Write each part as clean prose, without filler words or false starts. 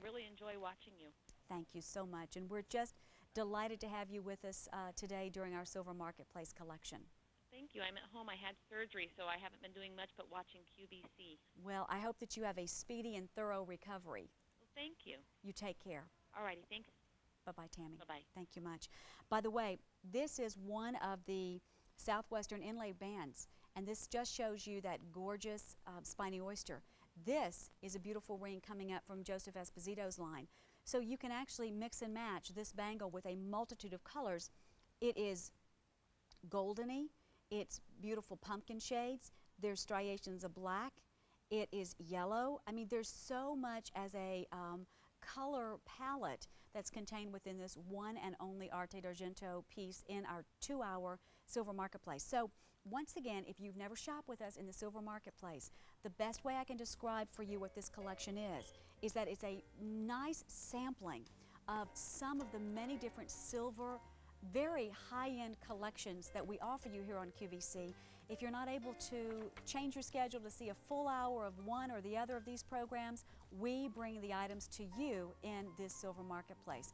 really enjoy watching you. Thank you so much. And we're just delighted to have you with us today during our Silver Marketplace collection. Thank you. I'm at home. I had surgery, so I haven't been doing much but watching QVC. Well, I hope that you have a speedy and thorough recovery. Well, thank you. You take care. All righty. Thanks. Bye-bye, Tammy. Bye-bye. Thank you much. By the way, this is one of the Southwestern Inlay bands, and this just shows you that gorgeous spiny oyster. This is a beautiful ring coming up from Joseph Esposito's line. So you can actually mix and match this bangle with a multitude of colors. It is goldeny, it's beautiful pumpkin shades, there's striations of black, it is yellow. I mean, there's so much as a color palette that's contained within this one and only Arte d'Argento piece in our 2-hour Silver Marketplace. So once again, if you've never shopped with us in the Silver Marketplace, the best way I can describe for you what this collection is that it's a nice sampling of some of the many different silver, very high-end collections that we offer you here on QVC. If you're not able to change your schedule to see a full hour of one or the other of these programs, we bring the items to you in this Silver Marketplace.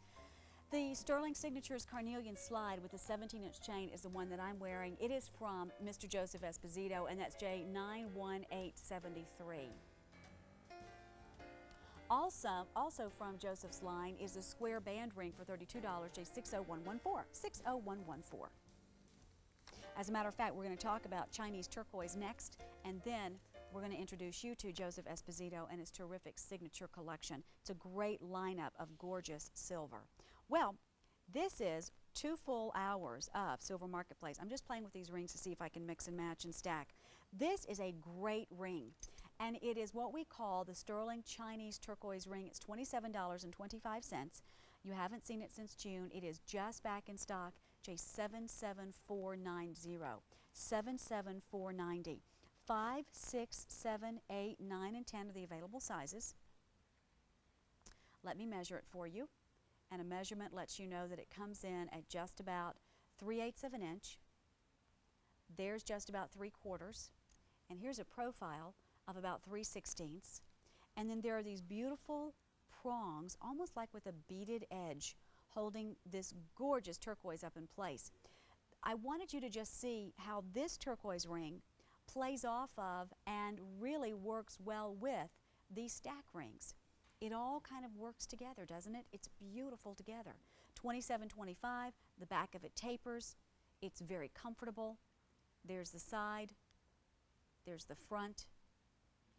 The Sterling Signatures Carnelian slide with the 17-inch chain is the one that I'm wearing. It is from Mr. Joseph Esposito, and that's J91873. Also from Joseph's line is a square band ring for $32, J60114, 60114. As a matter of fact, we're going to talk about Chinese turquoise next, and then we're going to introduce you to Joseph Esposito and his terrific signature collection. It's a great lineup of gorgeous silver. Well, this is 2 full hours of Silver Marketplace. I'm just playing with these rings to see if I can mix and match and stack. This is a great ring, and it is what we call the Sterling Chinese Turquoise ring. It's $27.25. You haven't seen it since June. It is just back in stock, J77490, 77490. 5, 6, 7, 8, 9, and 10 are the available sizes. Let me measure it for you. And a measurement lets you know that it comes in at just about 3/8 of an inch. There's just about 3/4. And here's a profile of about 3/16. And then there are these beautiful prongs, almost like with a beaded edge, holding this gorgeous turquoise up in place. I wanted you to just see how this turquoise ring plays off of and really works well with these stack rings. It all kind of works together, doesn't it? It's beautiful together. $27.25, the back of it tapers. It's very comfortable. There's the side, there's the front,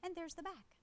and there's the back.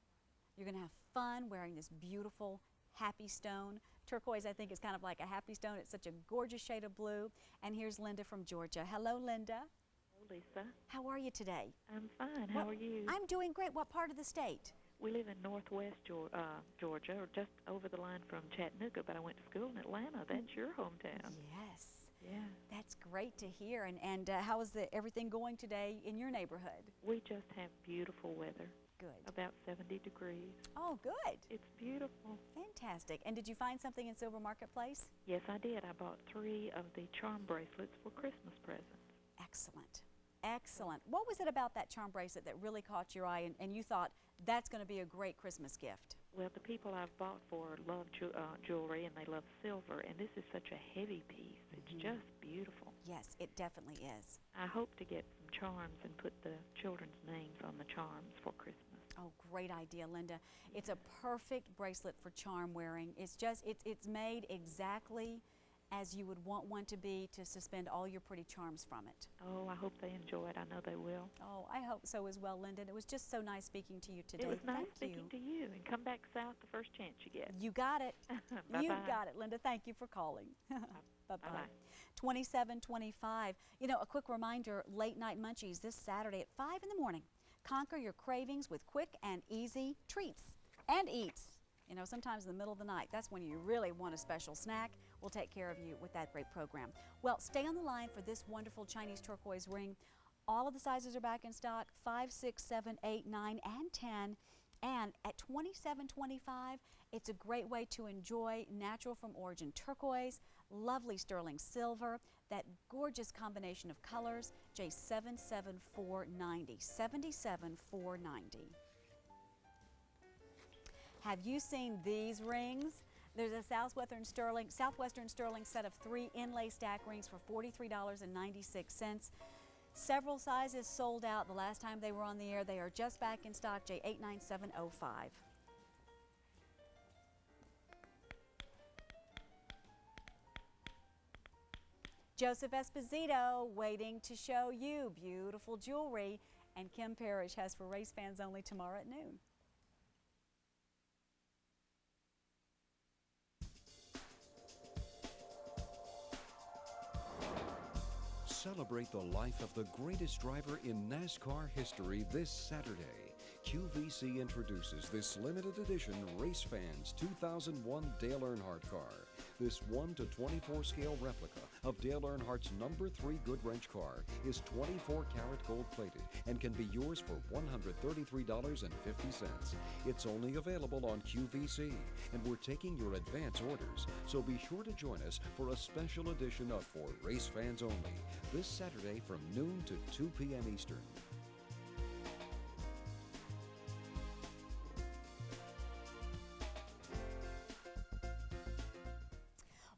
You're going to have fun wearing this beautiful happy stone. Turquoise, I think, is kind of like a happy stone. It's such a gorgeous shade of blue. And here's Linda from Georgia. Hello, Linda. Hello, Lisa. How are you today? I'm fine. How are you? I'm doing great. What part of the state? We live in northwest Georgia, or just over the line from Chattanooga, but I went to school in Atlanta. That's your hometown. Yes. Yeah. That's great to hear. And how is everything going today in your neighborhood? We just have beautiful weather. Good. About 70 degrees. Oh, good. It's beautiful. Fantastic. And did you find something in Silver Marketplace? Yes, I did. I bought 3 of the charm bracelets for Christmas presents. Excellent. Excellent. What was it about that charm bracelet that really caught your eye and you thought that's going to be a great Christmas gift? Well, the people I've bought for love jewelry, and they love silver, and this is such a heavy piece. It's just beautiful. Yes, it definitely is. I hope to get some charms and put the children's names on the charms for Christmas. Oh, great idea, Linda. It's a perfect bracelet for charm wearing. It's just, it's made exactly as you would want one to be to suspend all your pretty charms from it. Oh, I hope they enjoy it. I know they will. Oh, I hope so as well, Linda. It was just so nice speaking to you today. It was nice Thank speaking to you. And come back south the first chance you get. You got it. Bye-bye. You got it, Linda. Thank you for calling. Bye-bye. 2725. You know, a quick reminder, Late Night Munchies this Saturday at 5 in the morning. Conquer your cravings with quick and easy treats and eats. You know, sometimes in the middle of the night, that's when you really want a special snack. We'll take care of you with that great program. Well, stay on the line for this wonderful Chinese turquoise ring. All of the sizes are back in stock, 5, 6, 7, 8, 9, and 10. And at $27.25, it's a great way to enjoy natural from origin turquoise, lovely sterling silver, that gorgeous combination of colors, J77490, 77490. Have you seen these rings? There's a Southwestern sterling set of 3 inlay stack rings for $43.96. Several sizes sold out the last time they were on the air. They are just back in stock, J89705. Joseph Esposito waiting to show you beautiful jewelry, and Kim Parrish has for race fans only tomorrow at noon. Celebrate the life of the greatest driver in NASCAR history this Saturday. QVC introduces this limited edition Race Fans 2001 Dale Earnhardt car. This 1/24 scale replica of Dale Earnhardt's number 3 Goodwrench car is 24-karat gold plated and can be yours for $133.50. It's only available on QVC, and we're taking your advance orders. So be sure to join us for a special edition of For Race Fans Only this Saturday from noon to 2 p.m. Eastern.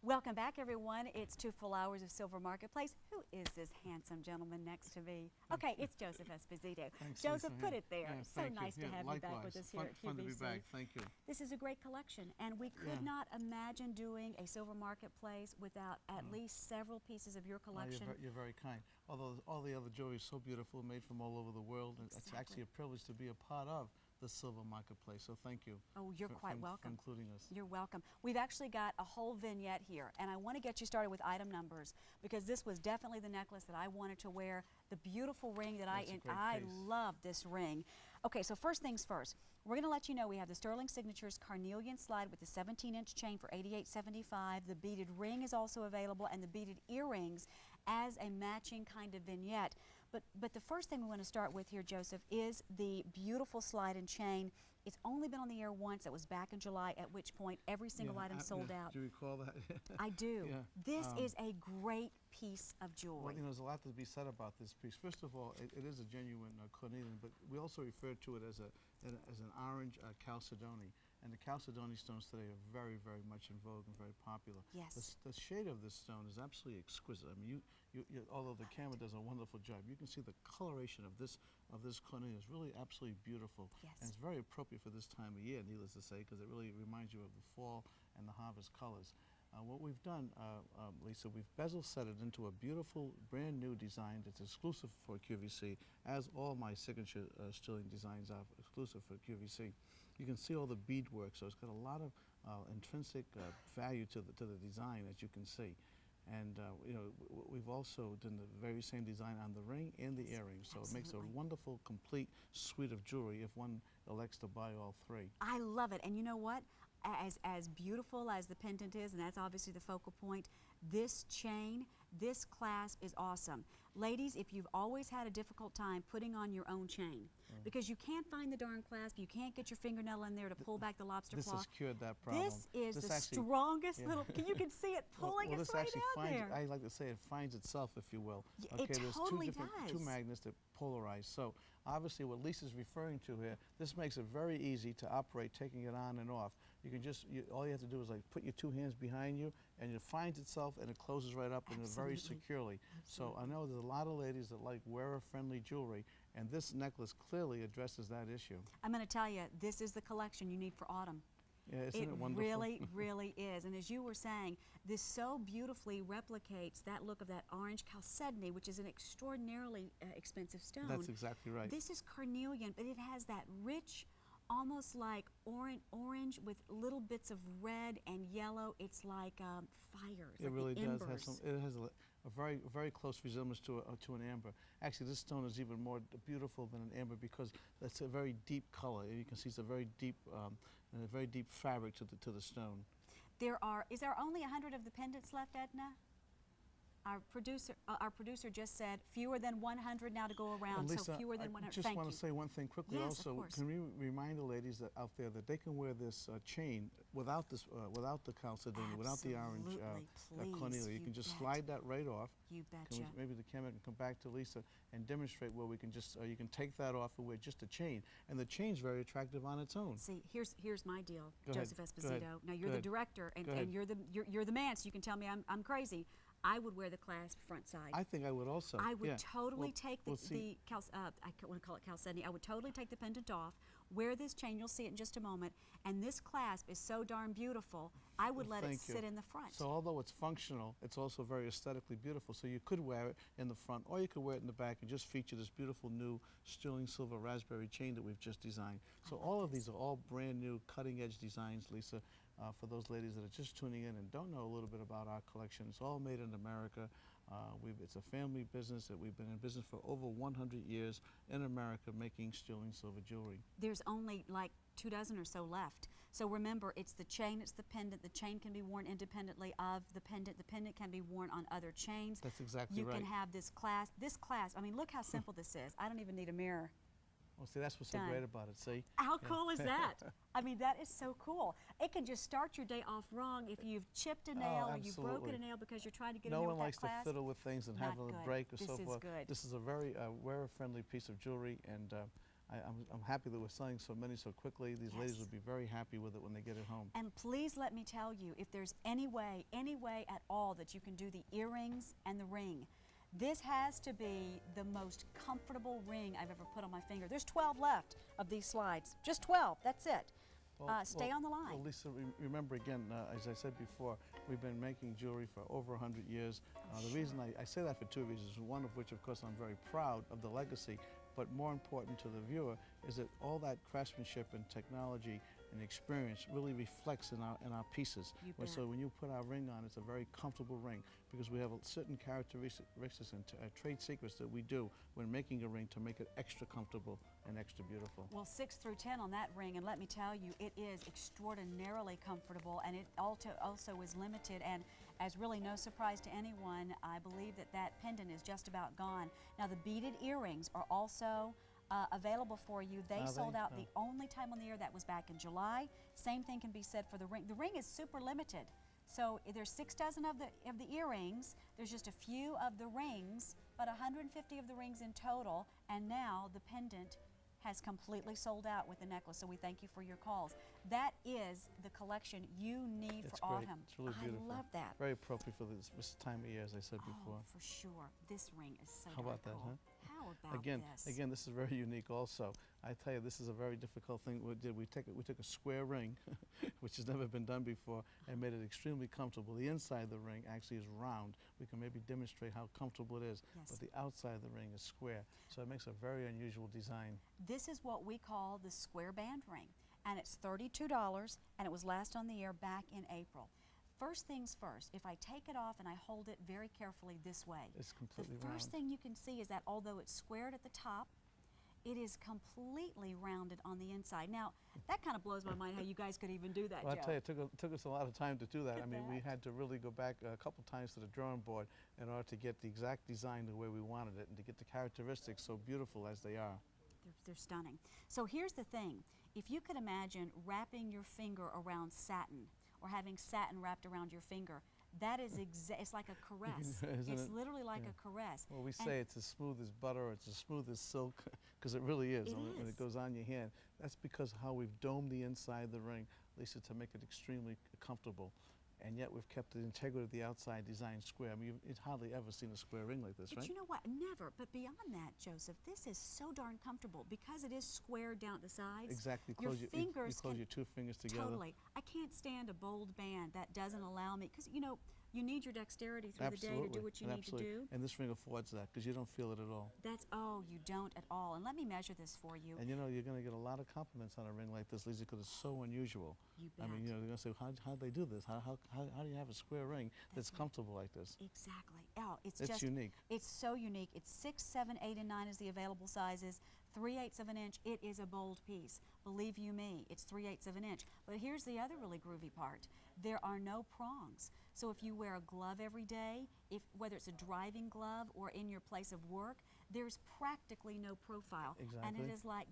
Welcome back, everyone. It's 2 full hours of Silver Marketplace. Who is this handsome gentleman next to me? Okay, it's Joseph Esposito. Thanks, Joseph, Lisa. put it there. Yeah, So nice to have you back with us here at QVC. Fun to be back. Thank you. This is a great collection, and we could not imagine doing a Silver Marketplace without at least several pieces of your collection. You're very kind. Although all the other jewelry is so beautiful, made from all over the world, and it's actually a privilege to be a part of the Silver Marketplace. So thank you. Oh, you're quite welcome. For including us. You're welcome. We've actually got a whole vignette here, and I want to get you started with item numbers because this was definitely the necklace that I wanted to wear. The beautiful ring that I love this ring. Okay, so first things first. We're going to let you know we have the Sterling Signatures Carnelian slide with the 17-inch chain for $88.75. The beaded ring is also available, and the beaded earrings as a matching kind of vignette. But the first thing we want to start with here, Joseph, is the beautiful slide and chain. It's only been on the air once. It was back in July, at which point every single item sold out. Do you recall that? I do. Yeah. This is a great piece of jewelry. Well, there's a lot to be said about this piece. First of all, it is a genuine Carnelian, but we also refer to it as an orange chalcedony. And the chalcedony stones today are very, very much in vogue and very popular. Yes. The shade of this stone is absolutely exquisite. I mean, although the camera does a wonderful job, you can see the coloration of this Carnelian is really absolutely beautiful. Yes. And it's very appropriate for this time of year, needless to say, because it really reminds you of the fall and the harvest colors. What we've done, Lisa, we've bezel set it into a beautiful, brand new design that's exclusive for QVC, as all my signature sterling designs are exclusive for QVC. You can see all the bead work, so it's got a lot of intrinsic value to the design, as you can see. And we've also done the very same design on the ring and the earrings, so it makes a wonderful, complete suite of jewelry if one elects to buy all 3. I love it, and you know what? As beautiful as the pendant is, and that's obviously the focal point, this chain, this clasp is awesome. Ladies, if you've always had a difficult time putting on your own chain, because you can't find the darn clasp, you can't get your fingernail in there to pull back the lobster claw. This has cured that problem. This is the strongest little, you can see it pulling its way down there. I like to say it finds itself, if you will. Okay, it totally there's two magnets that polarize. So obviously what Lisa's referring to here, this makes it very easy to operate, taking it on and off. You can just, all you have to do is like put your 2 hands behind you, and it finds itself and it closes right up and very securely. So I know there's a lot of ladies that like wearer-friendly jewelry, and this necklace clearly addresses that issue. I'm going to tell you, this is the collection you need for autumn. Yeah, isn't it wonderful? It really, really is. And as you were saying, this so beautifully replicates that look of that orange chalcedony, which is an extraordinarily expensive stone. That's exactly right. This is carnelian, but it has that rich, almost like orange with little bits of red and yellow. It's like fires. It really does. Embers. It has a very, very close resemblance to an amber. Actually, this stone is even more beautiful than an amber because it's a very deep color. You can see it's a very deep fabric to the stone. Is there only 100 of the pendants left, Edna? Our producer just said fewer than 100 now to go around. And Lisa, so fewer than I 100. just Thank want you. to say one thing quickly. Yes, of also, course. can we remind the ladies that out there that they can wear this chain without this, without the calcedony, without the orange Absolutely, cornelia. You please, can just you slide that right off. You Can betcha. maybe the camera can come back to Lisa and demonstrate where we can just, you can take that off and wear just a chain. And the chain's very attractive on its own. See, here's my deal, Go ahead, Joseph go Esposito. ahead, Now go you're the ahead, director, go ahead. and you're the man, so you can tell me I'm crazy. I would wear the clasp front side. I think I would also. I would yeah. totally Well, take well, I want to call it chalcedony. I would totally take the pendant off, wear this chain, you'll see it in just a moment, and this clasp is so darn beautiful, I would let it Thank you. sit in the front. So although it's functional, it's also very aesthetically beautiful. So you could wear it in the front, or you could wear it in the back and just feature this beautiful new sterling silver raspberry chain that we've just designed. So all of these are all brand new, cutting edge designs, Lisa. For those ladies that are just tuning in and don't know a little bit about our collection, it's all made in America. It's a family business that we've been in business for over 100 years in America making sterling silver jewelry. There's only like 2 dozen or so left. So remember, it's the chain, it's the pendant. The chain can be worn independently of the pendant. The pendant can be worn on other chains. That's exactly you right. can have this clasp. This clasp, I mean, look how simple this is. I don't even need a mirror. Well, see, that's what's so Done. great about it, see? How Yeah. cool is that? I mean, that is so cool. It can just start your day off wrong if you've chipped a nail or you've broken absolutely. a nail because you're trying to get No a nail one with likes that to clasp. fiddle with things and Not have a good. break or This so is forth. good. This is a very wearer-friendly piece of jewelry, and I'm happy that we're selling so many so quickly. These ladies Yes. will be very happy with it when they get it home. And please let me tell you, if there's any way at all that you can do the earrings and the ring, this has to be the most comfortable ring I've ever put on my finger. There's 12 left of these slides. Just 12, that's it. Stay on the line. Well, Lisa, remember again, as I said before, we've been making jewelry for over 100 years. The reason I say that for two reasons, one of which, of course, I'm very proud of the legacy, but more important to the viewer is that all that craftsmanship and technology and experience really reflects in our pieces. You bet. So when you put our ring on, it's a very comfortable ring because we have certain characteristics and trade secrets that we do when making a ring to make it extra comfortable and extra beautiful. Well, 6 through 10 on that ring, and let me tell you, it is extraordinarily comfortable, and it also is limited, and as really no surprise to anyone, I believe that pendant is just about gone. Now, the beaded earrings are also available for you. They sold out the only time on the air. That was back in July. Same thing can be said for the ring. The ring is super limited. So there's 6 dozen of the earrings. There's just a few of the rings, but 150 of the rings in total, and now the pendant has completely sold out with the necklace, so we thank you for your calls. That is the collection you need It's for great. autumn. It's really beautiful. I love that. Very appropriate for this time of year, as I said Oh, before. for sure. This ring is so How about darn that, cool. huh? How about Again, this? this is very unique also. I tell you, this is a very difficult thing we did. We took a square ring, which has never been done before, and made it extremely comfortable. The inside of the ring actually is round. We can maybe demonstrate how comfortable it is, Yes. but the outside of the ring is square. So it makes a very unusual design. This is what we call the square band ring, and it's $32, and it was last on the air back in April. First things first, if I take it off and I hold it very carefully this way, It's the completely first round. thing you can see is that although it's squared at the top, it is completely rounded on the inside. Now, that kind of blows my mind how you guys could even do that, Well, Joe. I tell you, it took us a lot of time to do that. Look I at mean, we that. had to really go back a couple times to the drawing board in order to get the exact design the way we wanted it and to get the characteristics so beautiful as they are. They're stunning. So here's the thing. If you could imagine wrapping your finger around satin or having satin wrapped around your finger, that is it's like a caress. Isn't It's it? literally like Yeah. a caress. Well, we And say it's as smooth as butter, or it's as smooth as silk, because it really is. It When is. it goes on your hand, that's because how we've domed the inside of the ring, Lisa, to make it extremely comfortable. And yet we've kept the integrity of the outside design square. I mean, you've hardly ever seen a square ring like this, But right? you know what? Never. But beyond that, Joseph, this is so darn comfortable because it is squared down at the sides. Exactly. Your You close fingers you close can- your two fingers together. Totally. I can't stand a bold band that doesn't allow me, because, you know, you need your dexterity through the day to do what you need to do. And this ring affords that because you don't feel it at all. You don't at all. And let me measure this for you. And you know, you're going to get a lot of compliments on a ring like this, Lisa, because it's so unusual. You I mean, bet. you know, they're going to say, how'd they do this? How do you have a square ring that's right. comfortable like this? Exactly. Oh, it's It's just unique. It's so unique. It's 6, 7, 8, and 9 is the available sizes. 3/8 of an inch. It is a bold piece. Believe you me, it's 3/8 of an inch. But here's the other really groovy part. There are no prongs. So if you wear a glove every day, whether it's a driving glove or in your place of work, there's practically no profile. Exactly. And it is like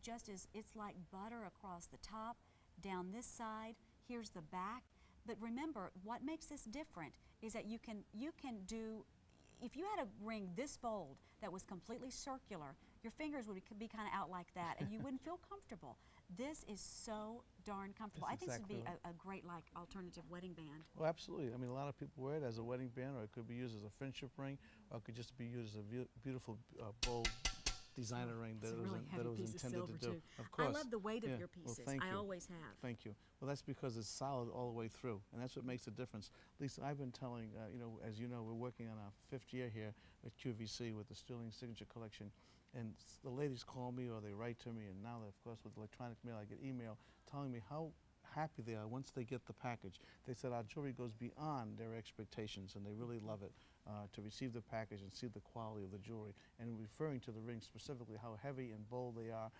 it's like butter across the top, down this side. Here's the back. But remember, what makes this different is that you can do, if you had a ring this bold that was completely circular, your fingers would be kind of out like that, and you wouldn't feel comfortable. This is so darn comfortable. That's I think exactly this would be right. a great alternative wedding band. Well, absolutely. I mean, a lot of people wear it as a wedding band, or it could be used as a friendship ring, or it could just be used as a beautiful, bold designer ring It's a really heavy piece of intended silver to do. too. Of course. I love the weight Yeah. of your Well, pieces. thank I you. always have. Thank you. Well, that's because it's solid all the way through, and that's what makes the difference. Lisa, I've been telling, as you know, we're working on our 5th year here at QVC with the Sterling Signature Collection, and the ladies call me or they write to me, and now, of course, with electronic mail, I get email telling me how happy they are once they get the package. They said our jewelry goes beyond their expectations, and they really love it to receive the package and see the quality of the jewelry, and referring to the rings specifically, how heavy and bold they are,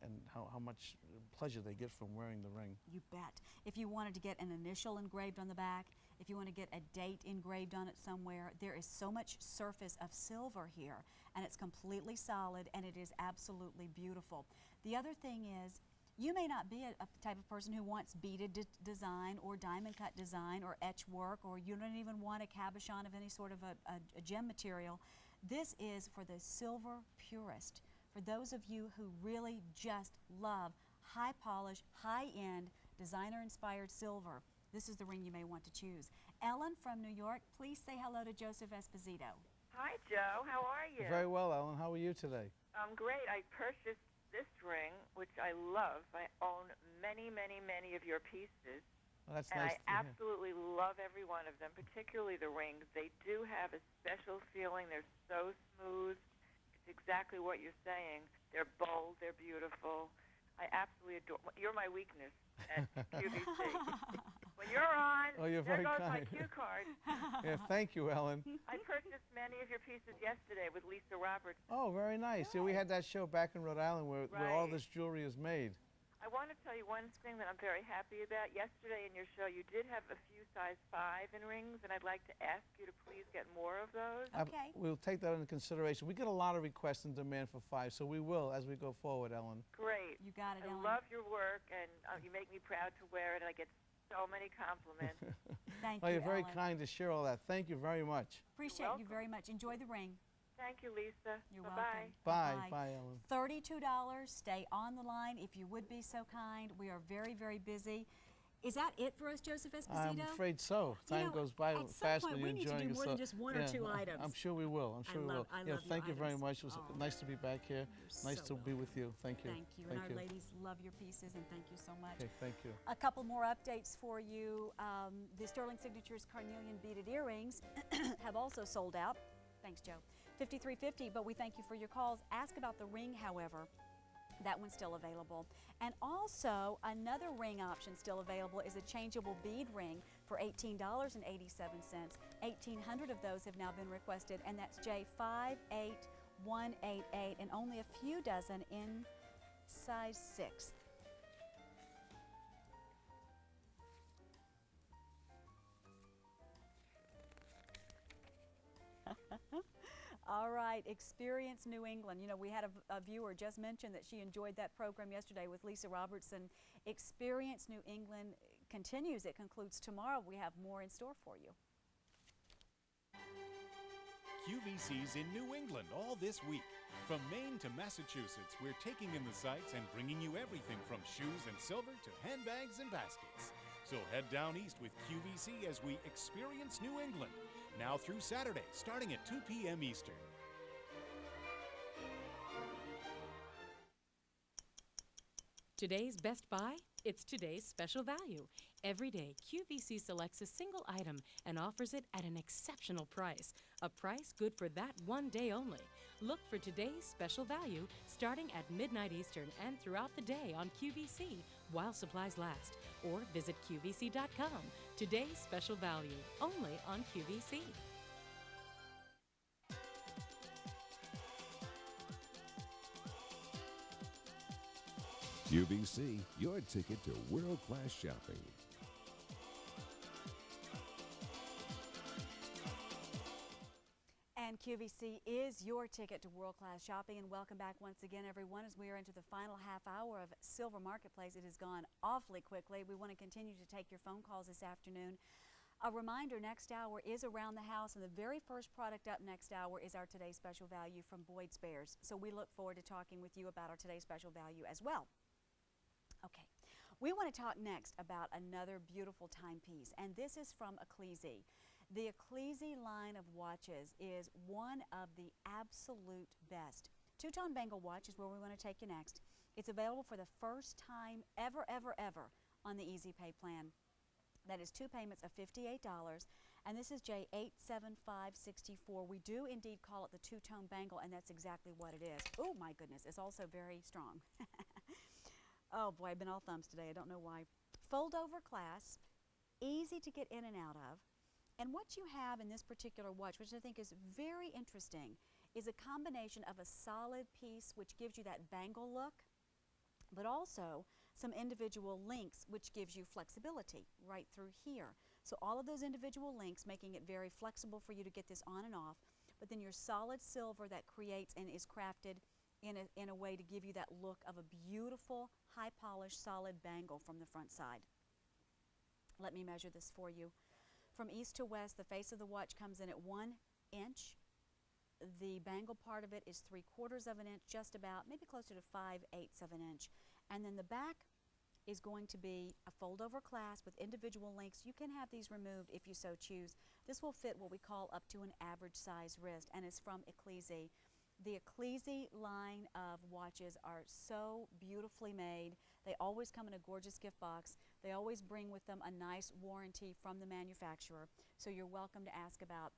and how much pleasure they get from wearing the ring. You bet. If you wanted to get an initial engraved on the back, if you want to get a date engraved on it somewhere, there is so much surface of silver here, and it's completely solid, and it is absolutely beautiful. The other thing is, you may not be a type of person who wants beaded design or diamond cut design or etch work, or you don't even want a cabochon of any sort of a gem material. This is for the silver purist, for those of you who really just love high polish, high end, designer inspired silver. This is the ring you may want to choose. Ellen from New York, please say hello to Joseph Esposito. Hi, Joe. How are you? Very well, Ellen. How are you today? I'm great. I purchased this ring, which I love. I own many, many, many of your pieces. Well, that's And nice I to hear. absolutely love every one of them, particularly the rings. They do have a special feeling. They're so smooth. It's exactly what you're saying. They're bold. They're beautiful. I absolutely adore. You're my weakness at QVC. When you're on, Oh, you're there very goes my kind. cue card. Yeah, thank you, Ellen. I purchased many of your pieces yesterday with Lisa Roberts. Oh, very nice. Yeah, we had that show back in Rhode Island where all Right. this jewelry is made. I want to tell you one thing that I'm very happy about. Yesterday in your show, you did have a few size 5 in rings, and I'd like to ask you to please get more of those. Okay. We'll take that into consideration. We get a lot of requests and demand for 5, so we will as we go forward, Ellen. Great. You got it, I Ellen. love your work, and you make me proud to wear it. I get so many compliments. Thank Oh, you, you're very Ellen. kind to share all that. Thank you very much. Appreciate you welcome. very much. Enjoy the ring. Thank you, Lisa. You're Bye-bye. welcome. Bye. Bye-bye. Bye, Ellen. $32. Stay on the line if you would be so kind. We are very, very busy. Is that it for us, Joseph Esposito? I'm afraid so. You Time know, goes by at some fast point when you're we need to enjoying do more than yourself. just one or two items. I'm sure we will. I'm sure we will. I Yeah, love thank you very items. much. It was Oh. nice to be back here. Nice so to be with you. Thank you. Thank you. And our ladies love your pieces, and thank you so much. Okay, thank you. A couple more updates for you. The Sterling Signatures Carnelian beaded earrings have also sold out. Thanks, Joe. $53.50, but we thank you for your calls. Ask about the ring, however. That one's still available. And also, another ring option still available is a changeable bead ring for $18.87. 1,800 of those have now been requested, and that's J58188, and only a few dozen in size 6. All right, Experience New England. You know, we had a viewer just mention that she enjoyed that program yesterday with Lisa Robertson. Experience New England continues. It concludes tomorrow. We have more in store for you. QVC's in New England all this week. From Maine to Massachusetts, we're taking in the sights and bringing you everything from shoes and silver to handbags and baskets. So head down east with QVC as we experience New England. Now through Saturday, starting at 2 p.m. Eastern. Today's Best Buy? It's today's special value. Every day, QVC selects a single item and offers it at an exceptional price. A price good for that one day only. Look for today's special value starting at midnight Eastern and throughout the day on QVC while supplies last. Or visit QVC.com. Today's special value, only on QVC. QVC, your ticket to world-class shopping. And QVC is your ticket to world-class shopping. And welcome back once again, everyone, as we are into the final half hour of Silver Marketplace. It has gone awfully quickly. We want to continue to take your phone calls this afternoon. A reminder, next hour is Around the House, and the very first product up next hour is our Today's Special Value from Boyd Spares. So we look forward to talking with you about our Today's Special Value as well. Okay, we want to talk next about another beautiful timepiece, and this is from Ecclesi. The Ecclesi line of watches is one of the absolute best. Two-tone bangle watch is where we want to take you next. It's available for the first time ever on the Easy Pay plan. That is 2 payments of $58, and this is J87564. We do indeed call it the two-tone bangle, and that's exactly what it is. Oh my goodness, it's also very strong. Oh boy, I've been all thumbs today, I don't know why. Fold over clasp, easy to get in and out of, and what you have in this particular watch, which I think is very interesting, is a combination of a solid piece which gives you that bangle look, but also some individual links which gives you flexibility right through here. So all of those individual links making it very flexible for you to get this on and off, but then your solid silver that creates and is crafted in a way to give you that look of a beautiful, high polished, solid bangle from the front side. Let me measure this for you. From east to west, the face of the watch comes in at 1 inch. The bangle part of it is 3/4 of an inch, just about, maybe closer to 5/8 of an inch. And then the back is going to be a fold-over clasp with individual links. You can have these removed if you so choose. This will fit what we call up to an average size wrist, and it's from Ecclesi. The Ecclesi line of watches are so beautifully made. They always come in a gorgeous gift box. They always bring with them a nice warranty from the manufacturer. So you're welcome to ask about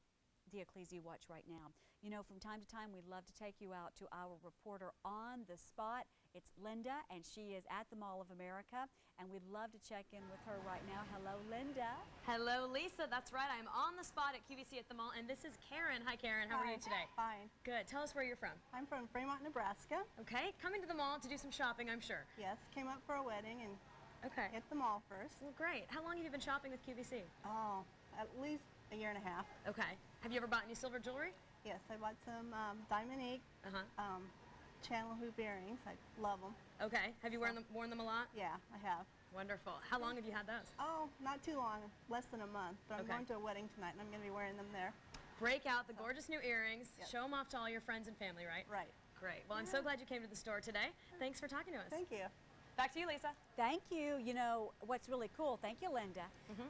the Ecclesi watch right now. You know, from time to time, we'd love to take you out to our reporter on the spot. It's Linda, and she is at the Mall of America, and we'd love to check in with her right now. Hello, Linda. Hello, Lisa. That's right. I'm on the spot at QVC at the mall, and this is Karen. Hi, Karen. How are you today? Fine. Good. Tell us where you're from. I'm from Fremont, Nebraska. Okay. Coming to the mall to do some shopping, I'm sure. Yes, came up for a wedding and okay. hit the mall first. Well, great. How long have you been shopping with QVC? Oh, at least a year and a half. Okay. Have you ever bought any silver jewelry? Yes, I bought some diamond ink, channel hoop earrings. I love them. Okay. Have you worn them a lot? Yeah, I have. Wonderful. How long have you had those? Oh, not too long, less than a month. But I'm going to a wedding tonight, and I'm going to be wearing them there. Break out the gorgeous new earrings. Yep. Show them off to all your friends and family, right? Right. Great. Well, I'm so glad you came to the store today. Thanks for talking to us. Thank you. Back to you, Lisa. Thank you. You know, what's really cool, thank you, Linda.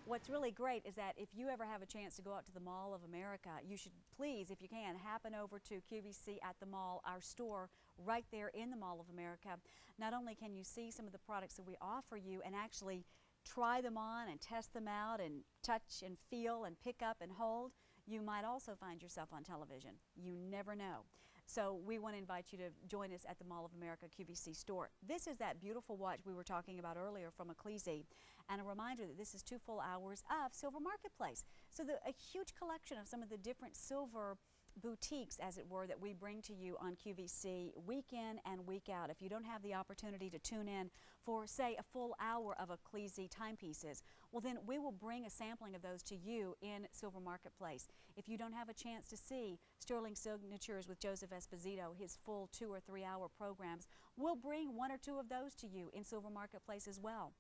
What's really great is that if you ever have a chance to go out to the Mall of America, you should please, if you can, happen over to QVC at the mall, our store right there in the Mall of America. Not only can you see some of the products that we offer you and actually try them on and test them out and touch and feel and pick up and hold, you might also find yourself on television. You never know. So we want to invite you to join us at the Mall of America QVC store. This is that beautiful watch we were talking about earlier from Ecclesi, and a reminder that this is 2 full hours of Silver Marketplace. So a huge collection of some of the different silver boutiques, as it were, that we bring to you on QVC week in and week out. If you don't have the opportunity to tune in for, say, a full hour of Ecclesi timepieces, well, then we will bring a sampling of those to you in Silver Marketplace. If you don't have a chance to see Sterling Signatures with Joseph Esposito, his full 2 or 3 hour programs, we'll bring 1 or 2 of those to you in Silver Marketplace as well.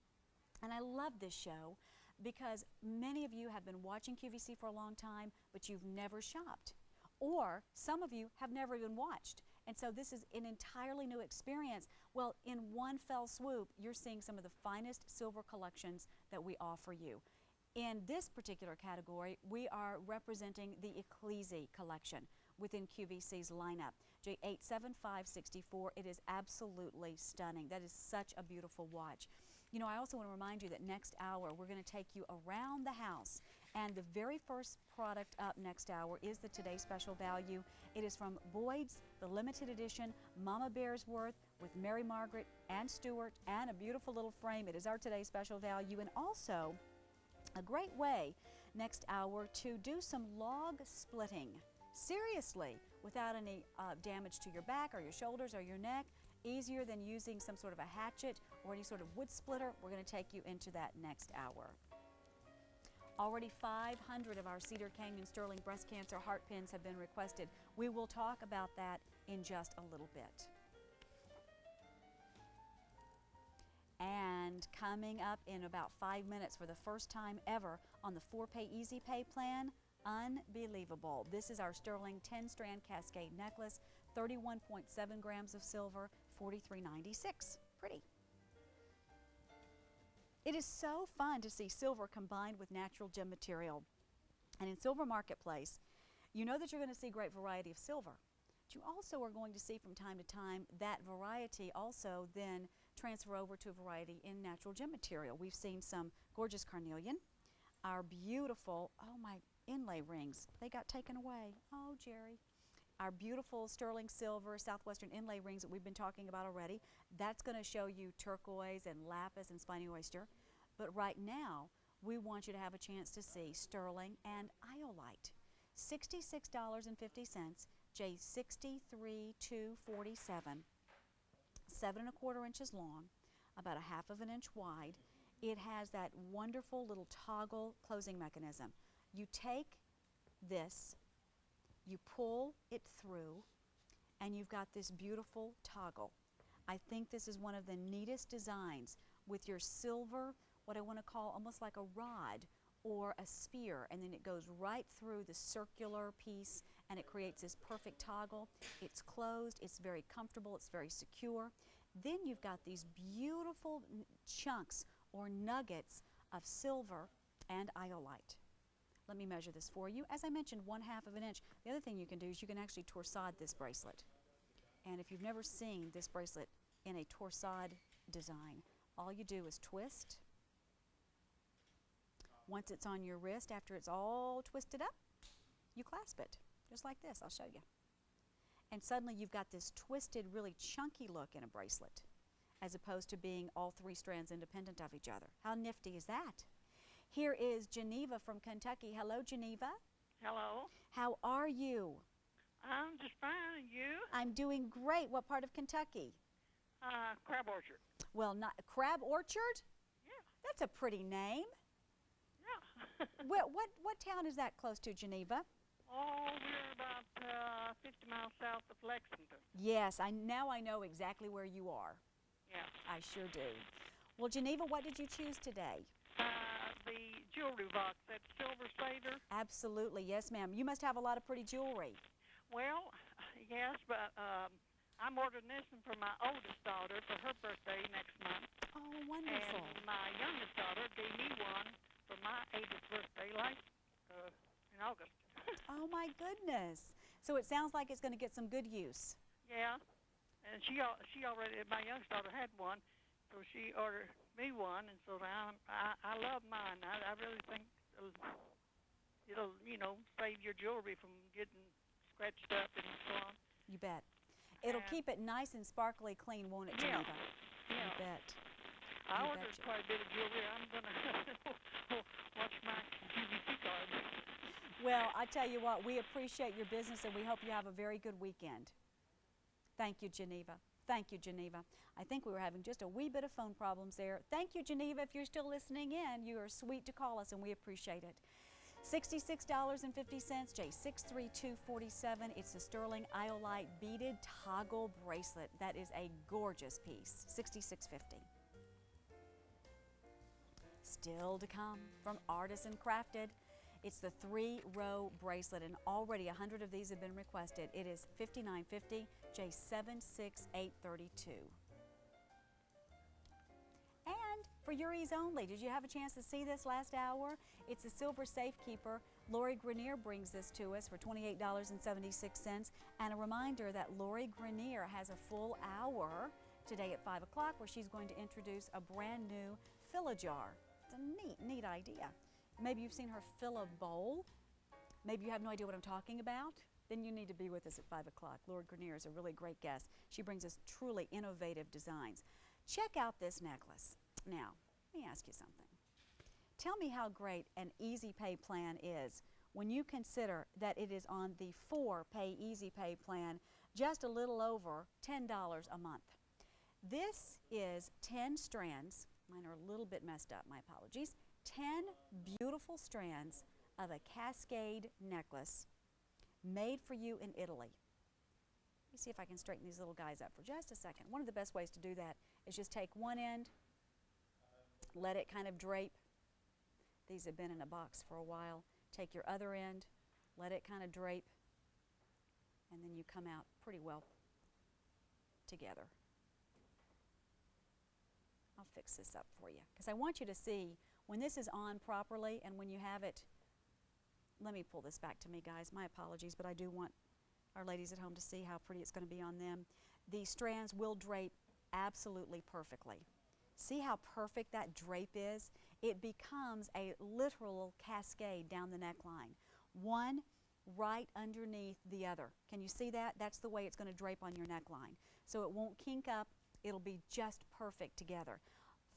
And I love this show because many of you have been watching QVC for a long time, but you've never shopped. Or some of you have never even watched. And so this is an entirely new experience. Well, in one fell swoop, you're seeing some of the finest silver collections that we offer you. In this particular category, we are representing the Ecclesi collection within QVC's lineup. J87564, it is absolutely stunning. That is such a beautiful watch. You know, I also want to remind you that next hour, we're going to take you around the house. And the very first product up next hour is the Today's Special Value. It is from Boyd's, the limited edition Mama Bearsworth with Mary Margaret and Stuart and a beautiful little frame. It is our Today's Special Value, and also a great way next hour to do some log splitting. Seriously, without any damage to your back or your shoulders or your neck. easier than using some sort of a hatchet or any sort of wood splitter. We're going to take you into that next hour. Already 500 of our Cedar Canyon Sterling Breast Cancer heart pins have been requested. We will talk about that in just a little bit. And coming up in about 5 minutes for the first time ever on the 4-Pay Easy Pay plan, unbelievable. This is our sterling 10-strand Cascade necklace, 31.7 grams of silver, $43.96. Pretty. It is so fun to see silver combined with natural gem material. And in Silver Marketplace, you know that you're going to see great variety of silver. But you also are going to see from time to time that variety also then transfer over to a variety in natural gem material. We've seen some gorgeous carnelian, our beautiful, oh my, inlay rings. They got taken away. Oh, Jerry. Our beautiful sterling silver Southwestern inlay rings that we've been talking about already. That's going to show you turquoise and lapis and spiny oyster. But right now, we want you to have a chance to see sterling and iolite. $66.50, J63 247, 7 1/4 inches long, about a 1/2 of an inch wide. It has that wonderful little toggle closing mechanism. You take this, you pull it through, and you've got this beautiful toggle. I think this is one of the neatest designs with your silver, what I want to call almost like a rod or a spear, and then it goes right through the circular piece and it creates this perfect toggle. It's closed, it's very comfortable, it's very secure. Then you've got these beautiful chunks or nuggets of silver and iolite. Let me measure this for you. As I mentioned, 1/2 of an inch. The other thing you can do is you can actually torsade this bracelet. And if you've never seen this bracelet in a torsade design, all you do is twist. Once it's on your wrist, after it's all twisted up, you clasp it, just like this. I'll show you. And suddenly you've got this twisted, really chunky look in a bracelet, as opposed to being all 3 strands independent of each other. How nifty is that? Here is Geneva from Kentucky. Hello, Geneva. Hello. How are you? I'm just fine. And you? I'm doing great. What part of Kentucky? Crab Orchard. Well, not Crab Orchard? Yeah. That's a pretty name. Yeah. What town is that close to, Geneva? Oh, we're about 50 miles south of Lexington. Yes, now I know exactly where you are. Yeah. I sure do. Well, Geneva, what did you choose today? The jewelry box, that silver Cedar. Absolutely, yes, ma'am. You must have a lot of pretty jewelry. Well, yes, but I'm ordering this one for my oldest daughter for her birthday next month. Oh, wonderful. And my youngest daughter gave me one for my 80th birthday in August. Oh, my goodness. So it sounds like it's going to get some good use. Yeah, and she already, my youngest daughter had one, so she ordered me one, and so now I love mine. I really think it'll save your jewelry from getting scratched up and so on. You bet. It'll keep it nice and sparkly clean, won't it, Geneva? Yeah. You bet. I ordered quite a bit of jewelry. I'm going to watch my QVC card. Well, I tell you what, we appreciate your business, and we hope you have a very good weekend. Thank you, Geneva. Thank you, Geneva. I think we were having just a wee bit of phone problems there. Thank you, Geneva. If you're still listening in, you are sweet to call us, and we appreciate it. $66.50, J63247. It's the sterling iolite beaded toggle bracelet. That is a gorgeous piece. $66.50. Still to come from Artisan Crafted. It's the 3-row bracelet, and already 100 of these have been requested. It is $59.50, J76832. And for Yuri's only, did you have a chance to see this last hour? It's a silver safekeeper. Lori Grenier brings this to us for $28.76. And a reminder that Lori Grenier has a full hour today at 5 o'clock where she's going to introduce a brand new fill-a-jar. It's a neat idea. Maybe you've seen her fill a bowl. Maybe you have no idea what I'm talking about. Then you need to be with us at 5 o'clock. Lord Grenier is a really great guest. She brings us truly innovative designs. Check out this necklace. Now, let me ask you something. Tell me how great an Easy Pay plan is when you consider that it is on the 4-Pay Easy Pay plan, just a little over $10 a month. This is 10 strands. Mine are a little bit messed up, my apologies. 10 beautiful strands of a Cascade necklace made for you in Italy. Let me see if I can straighten these little guys up for just a second. One of the best ways to do that is just take one end, let it kind of drape. These have been in a box for a while. Take your other end, let it kind of drape, and then you come out pretty well together. I'll fix this up for you because I want you to see when this is on properly and when you have it. Let me pull this back to me, guys. My apologies, but I do want our ladies at home to see how pretty it's going to be on them. The strands will drape absolutely perfectly. See how perfect that drape is? It becomes a literal cascade down the neckline. One right underneath the other. Can you see that? That's the way it's going to drape on your neckline. So it won't kink up. It'll be just perfect together.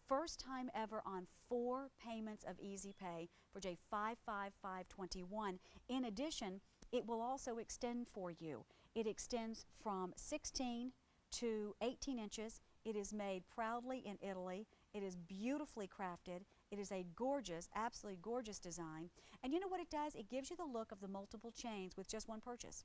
First time ever on 4 payments of Easy Pay for J55521. In addition, it will also extend for you. It extends from 16 to 18 inches. It is made proudly in Italy. It is beautifully crafted. It is a gorgeous, absolutely gorgeous design. And you know what it does? It gives you the look of the multiple chains with just one purchase.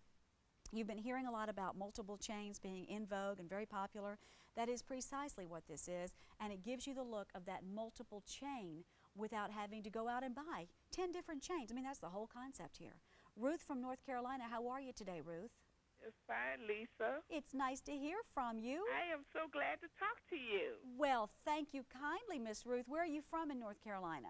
You've been hearing a lot about multiple chains being in vogue and very popular. That is precisely what this is, and it gives you the look of that multiple chain without having to go out and buy 10 different chains. I mean, that's the whole concept here. Ruth from North Carolina, how are you today, Ruth? It's fine, Lisa. It's nice to hear from you. I am so glad to talk to you. Well, thank you kindly, Miss Ruth. Where are you from in North Carolina?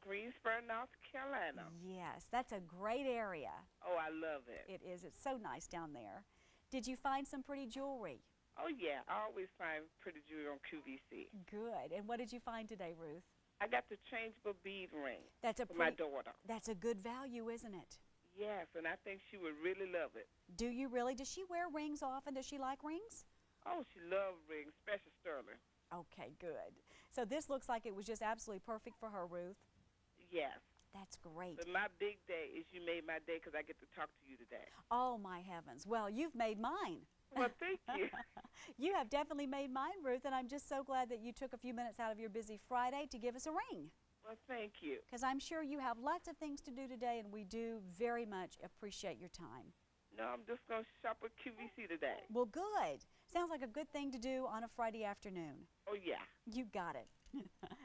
Greensboro, North Carolina. Yes, that's a great area. Oh, I love it. It is. It's so nice down there. Did you find some pretty jewelry? Oh, yeah. I always find pretty jewelry on QVC. Good. And what did you find today, Ruth? I got the Changeable bead ring for my daughter. That's a good value, isn't it? Yes, and I think she would really love it. Do you really? Does she wear rings often? Does she like rings? Oh, she loves rings, especially sterling. Okay, good. So this looks like it was just absolutely perfect for her, Ruth. Yes. That's great. But my big day is you made my day because I get to talk to you today. Oh, my heavens. Well, you've made mine. Well, thank you. You have definitely made mine, Ruth, and I'm just so glad that you took a few minutes out of your busy Friday to give us a ring. Well, thank you. Because I'm sure you have lots of things to do today, and we do very much appreciate your time. No, I'm just going to shop at QVC today. Well, good. Sounds like a good thing to do on a Friday afternoon. Oh, yeah. You got it.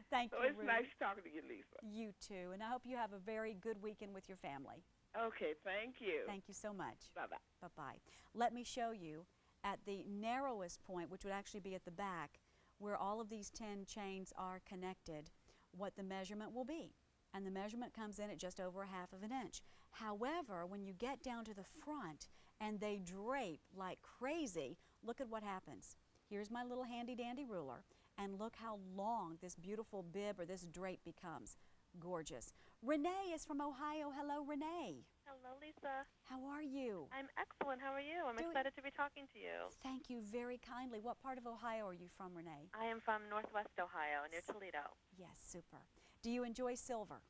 Thank you, So it's Ruth. nice talking to you, Lisa. You too, and I hope you have a very good weekend with your family. Okay, thank you. Thank you so much. Bye-bye. Bye-bye. Let me show you at the narrowest point, which would actually be at the back, where all of these 10 chains are connected, what the measurement will be. And the measurement comes in at just over 1/2 of an inch. However, when you get down to the front and they drape like crazy, look at what happens. Here's my little handy-dandy ruler, and look how long this beautiful bib or this drape becomes. Gorgeous. Renee is from Ohio. Hello, Renee. Hello, Lisa. How are you? I'm excellent. How are you? I'm excited to be talking to you. Thank you very kindly. What part of Ohio are you from, Renee? I am from Northwest Ohio, near Toledo. Yes, super. Do you enjoy silver?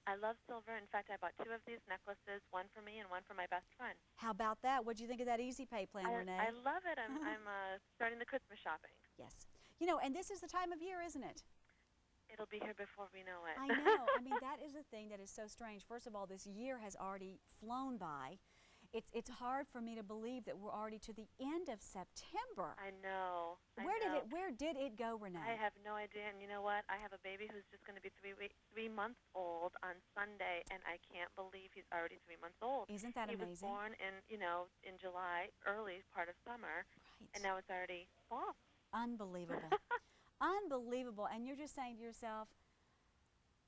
I love silver. In fact, I bought 2 of these necklaces, one for me and one for my best friend. How about that? What do you think of that Easy Pay plan, Renee? I love it. I'm starting the Christmas shopping. Yes. You know, and this is the time of year, isn't it? It'll be here before we know it. I know. I mean, that is the thing that is so strange. First of all, this year has already flown by. It's hard for me to believe that we're already to the end of September. I know. Where did it go, Renee? I have no idea. And you know what? I have a baby who's just going to be 3 months old on Sunday, and I can't believe he's already 3 months old. Isn't that amazing? He was born in July, early part of summer, right. And now it's already fall. Unbelievable. Unbelievable. And you're just saying to yourself,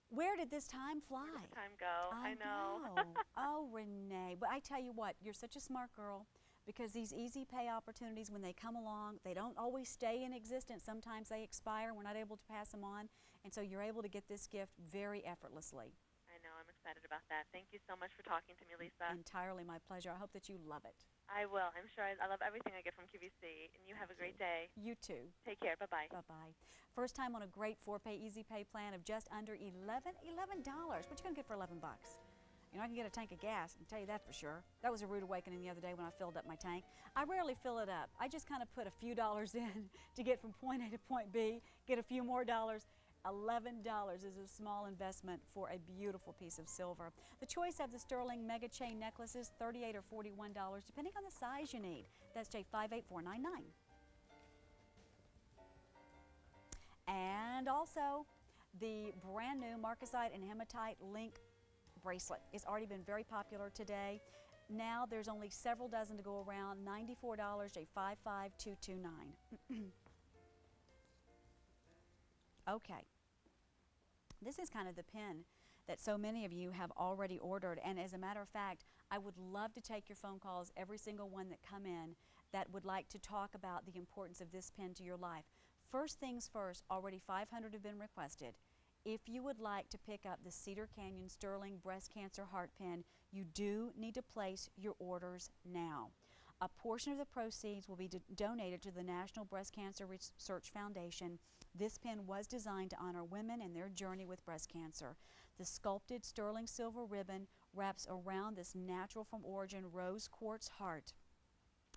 where did this time fly? Where did the time go? I know. Oh, Renee. But I tell you what, you're such a smart girl, because these Easy Pay opportunities, when they come along, they don't always stay in existence. Sometimes they expire. We're not able to pass them on. And so you're able to get this gift very effortlessly. I know. I'm excited about that. Thank you so much for talking to me, Lisa. Entirely my pleasure. I hope that you love it. I will. I'm sure. I love everything I get from QVC. And you have a great day. You too. Take care. Bye-bye. Bye-bye. First time on a great 4-pay Easy Pay plan of just under $11. What you going to get for $11? You're not going to get a tank of gas, I can tell you that for sure. That was a rude awakening the other day when I filled up my tank. I rarely fill it up. I just kind of put a few dollars in to get from point A to point B, get a few more dollars. $11 is a small investment for a beautiful piece of silver. The choice of the sterling mega chain necklaces, $38 or $41, depending on the size you need. That's J58499. And also, the brand new marcasite and hematite link bracelet. It's already been very popular today. Now there's only several dozen to go around. $94, J55229. Okay. This is kind of the pin that so many of you have already ordered, and as a matter of fact, I would love to take your phone calls, every single one that come in, that would like to talk about the importance of this pin to your life. First things first, already 500 have been requested. If you would like to pick up the Cedar Canyon Sterling Breast Cancer Heart Pin, you do need to place your orders now. A portion of the proceeds will be donated to the National Breast Cancer Research Foundation. This pin was designed to honor women and their journey with breast cancer. The sculpted sterling silver ribbon wraps around this natural from origin rose quartz heart.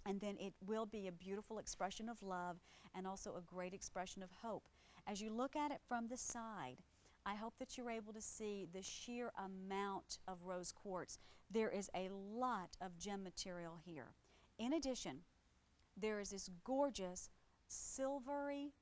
And then it will be a beautiful expression of love and also a great expression of hope. As you look at it from the side, I hope that you're able to see the sheer amount of rose quartz. There is a lot of gem material here. In addition, there is this gorgeous silvery,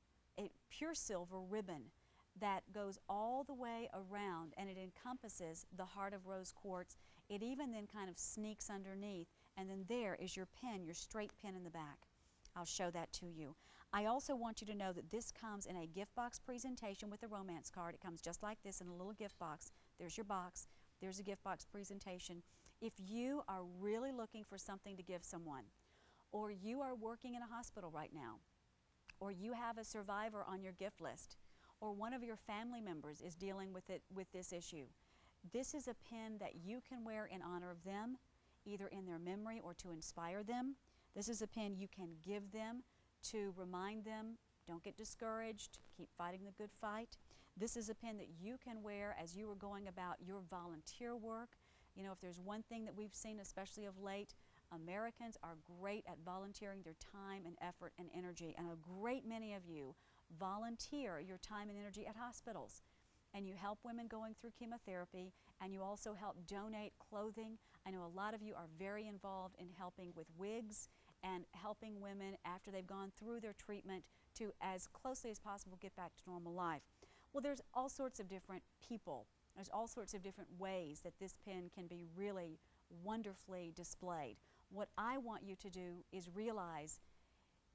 pure silver ribbon that goes all the way around, and it encompasses the heart of rose quartz. It even then kind of sneaks underneath, and then there is your pin, your straight pin in the back. I'll show that to you. I also want you to know that this comes in a gift box presentation with a romance card. It comes just like this in a little gift box. There's your box. There's a gift box presentation. If you are really looking for something to give someone, or you are working in a hospital right now, or you have a survivor on your gift list, or one of your family members is dealing with this issue, this is a pin that you can wear in honor of them, either in their memory or to inspire them. This is a pin you can give them to remind them, don't get discouraged, keep fighting the good fight. This is a pin that you can wear as you are going about your volunteer work. You know, if there's one thing that we've seen, especially of late, Americans are great at volunteering their time and effort and energy, and a great many of you volunteer your time and energy at hospitals. And you help women going through chemotherapy, and you also help donate clothing. I know a lot of you are very involved in helping with wigs and helping women after they've gone through their treatment to, as closely as possible, get back to normal life. Well, there's all sorts of different people. There's all sorts of different ways that this pin can be really wonderfully displayed. What I want you to do is realize,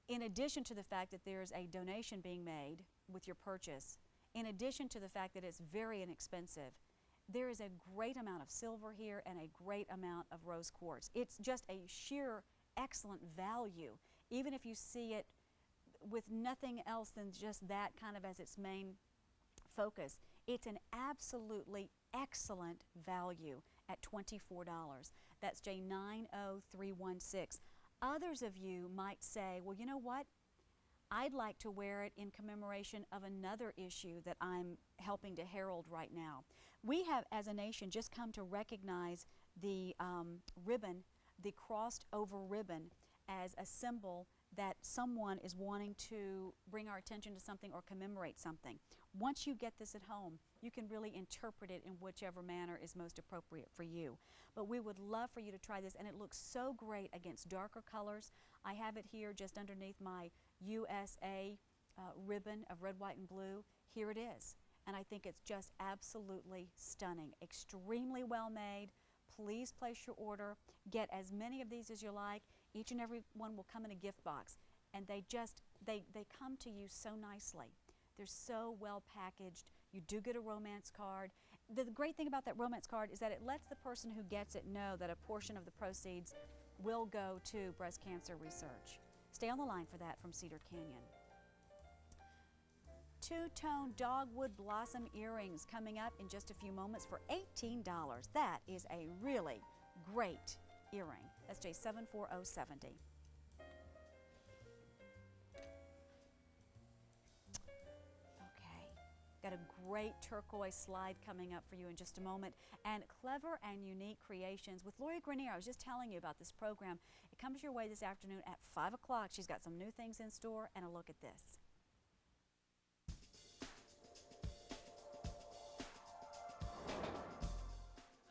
in addition to the fact that there's a donation being made with your purchase, in addition to the fact that it's very inexpensive, there is a great amount of silver here and a great amount of rose quartz. It's just a sheer excellent value, even if you see it with nothing else than just that kind of as its main focus. It's an absolutely excellent value at $24. That's J90316. Others of you might say, well, you know what? I'd like to wear it in commemoration of another issue that I'm helping to herald right now. We have, as a nation, just come to recognize the ribbon, the crossed over ribbon, as a symbol that someone is wanting to bring our attention to something or commemorate something. Once you get this at home, you can really interpret it in whichever manner is most appropriate for you. But we would love for you to try this, and it looks so great against darker colors. I have it here just underneath my USA ribbon of red, white, and blue. Here it is. And I think it's just absolutely stunning. Extremely well made. Please place your order. Get as many of these as you like. Each and every one will come in a gift box. And they come to you so nicely. They're so well packaged. You do get a romance card. The great thing about that romance card is that it lets the person who gets it know that a portion of the proceeds will go to breast cancer research. Stay on the line for that from Cedar Canyon. Two-tone dogwood blossom earrings coming up in just a few moments for $18. That is a really great earring. That's J74070. Okay, got Got a great turquoise slide coming up for you in just a moment. And Clever and Unique Creations with Lori Grenier. I was just telling you about this program. It comes your way this afternoon at 5 o'clock. She's got some new things in store, and a look at this.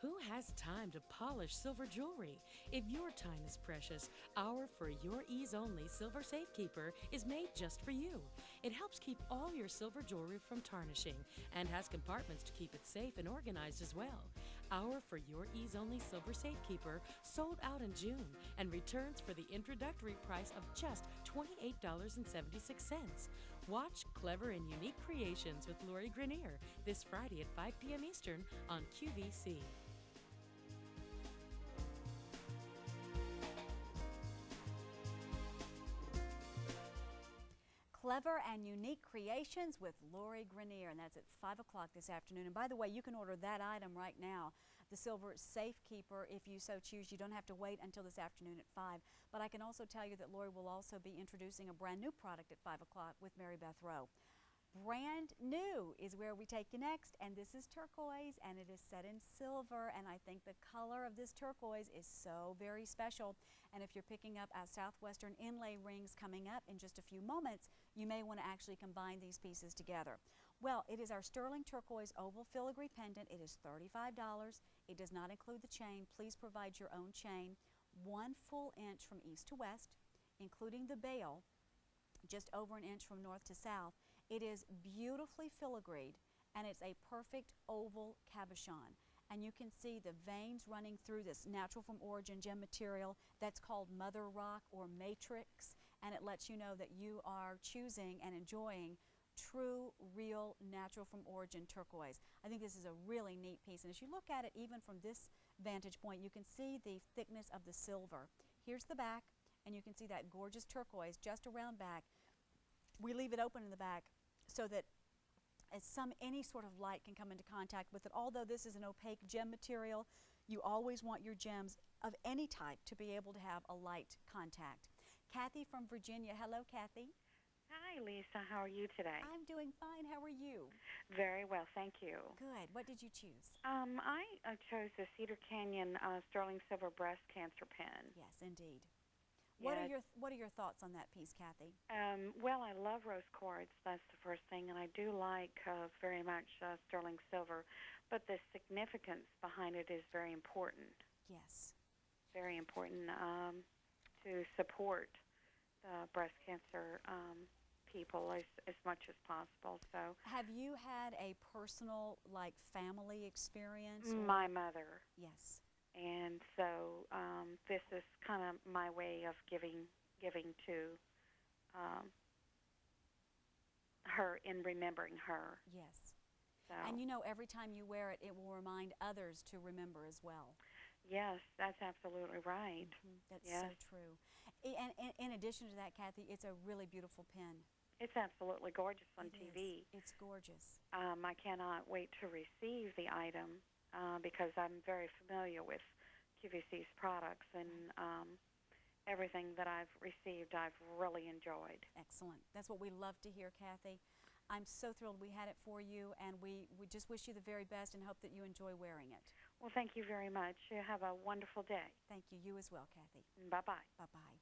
Who has time to polish silver jewelry? If your time is precious, our For Your Ease Only Silver Safekeeper is made just for you. It helps keep all your silver jewelry from tarnishing and has compartments to keep it safe and organized as well. Our For Your Ease Only Silver Safekeeper sold out in June and returns for the introductory price of just $28.76. Watch Clever and Unique Creations with Lori Grenier this Friday at 5 p.m. Eastern on QVC. Clever and Unique Creations with Lori Grenier, and that's at 5 o'clock this afternoon. And by the way, you can order that item right now, the Silver Safekeeper, if you so choose. You don't have to wait until this afternoon at 5. But I can also tell you that Lori will also be introducing a brand new product at 5 o'clock with Mary Beth Rowe. Brand new is where we take you next, and this is turquoise, and it is set in silver, and I think the color of this turquoise is so very special. And if you're picking up our Southwestern inlay rings coming up in just a few moments, you may want to actually combine these pieces together. Well, it is our sterling turquoise oval filigree pendant. It is $35. It does not include the chain. Please provide your own chain. 1 full inch from east to west, including the bail, just over an inch from north to south. It is beautifully filigreed, and it's a perfect oval cabochon. And you can see the veins running through this natural from origin gem material that's called mother rock or matrix, and it lets you know that you are choosing and enjoying true, real, natural from origin turquoise. I think this is a really neat piece, and as you look at it even from this vantage point, you can see the thickness of the silver. Here's the back, and you can see that gorgeous turquoise just around back. We leave it open in the back so that any sort of light can come into contact with it. Although this is an opaque gem material, you always want your gems of any type to be able to have a light contact. Kathy from Virginia. Hello, Kathy. Hi, Lisa. How are you today? I'm doing fine. How are you? Very well, thank you. Good. What did you choose? I chose the Cedar Canyon Sterling Silver Breast Cancer Pen. Yes, indeed. Yes. What are your thoughts on that piece, Kathy? Well, I love rose quartz. That's the first thing, and I do like very much sterling silver, but the significance behind it is very important. Yes. Very important to support the breast cancer people as much as possible. So, have you had a personal, family experience? My mother. Yes. And so this is kind of my way of giving to her in remembering her. Yes. So. And every time you wear it, it will remind others to remember as well. Yes, that's absolutely right. That's so true. And in addition to that, Kathy, it's a really beautiful pen. It's absolutely gorgeous on TV. It's gorgeous. I cannot wait to receive the item. Because I'm very familiar with QVC's products, and everything that I've received I've really enjoyed. Excellent. That's what we love to hear, Kathy. I'm so thrilled we had it for you, and we just wish you the very best and hope that you enjoy wearing it. Well, thank you very much. You have a wonderful day. Thank you. You as well, Kathy. Bye-bye. Bye-bye.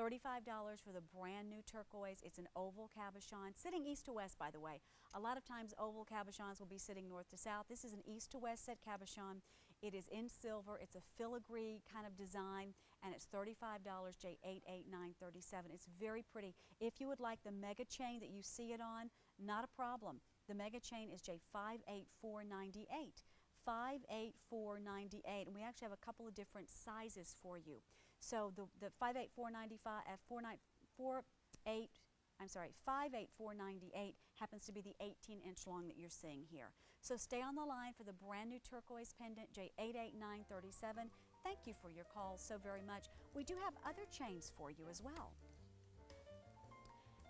$35 for the brand new turquoise. It's an oval cabochon, sitting east to west, by the way. A lot of times oval cabochons will be sitting north to south. This is an east to west set cabochon. It is in silver. It's a filigree kind of design, and it's $35, J88937. It's very pretty. If you would like the mega chain that you see it on, not a problem. The mega chain is J58498. 58498, and we actually have a couple of different sizes for you. So the 58498 happens to be the 18-inch long that you're seeing here. So stay on the line for the brand new turquoise pendant, J88937. Thank you for your call so very much. We do have other chains for you as well.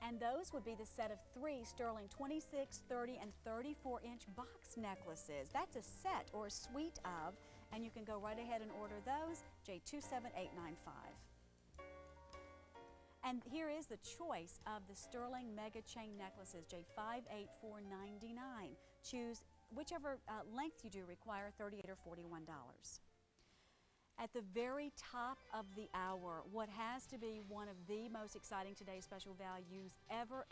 And those would be the set of 3 sterling 26, 30, and 34-inch box necklaces. That's a set or a suite of, and you can go right ahead and order those, J27895. And here is the choice of the sterling mega chain necklaces, J58499. Choose whichever length you do require, $38 or $41. At the very top of the hour, what has to be one of the most exciting today's special values ever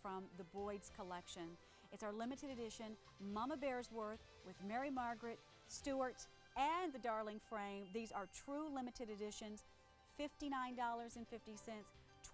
from the Boyd's collection. It's our limited edition Mama Bearsworth with Mary Margaret, Stewart, and the Darling frame. These are true limited editions, $59.50.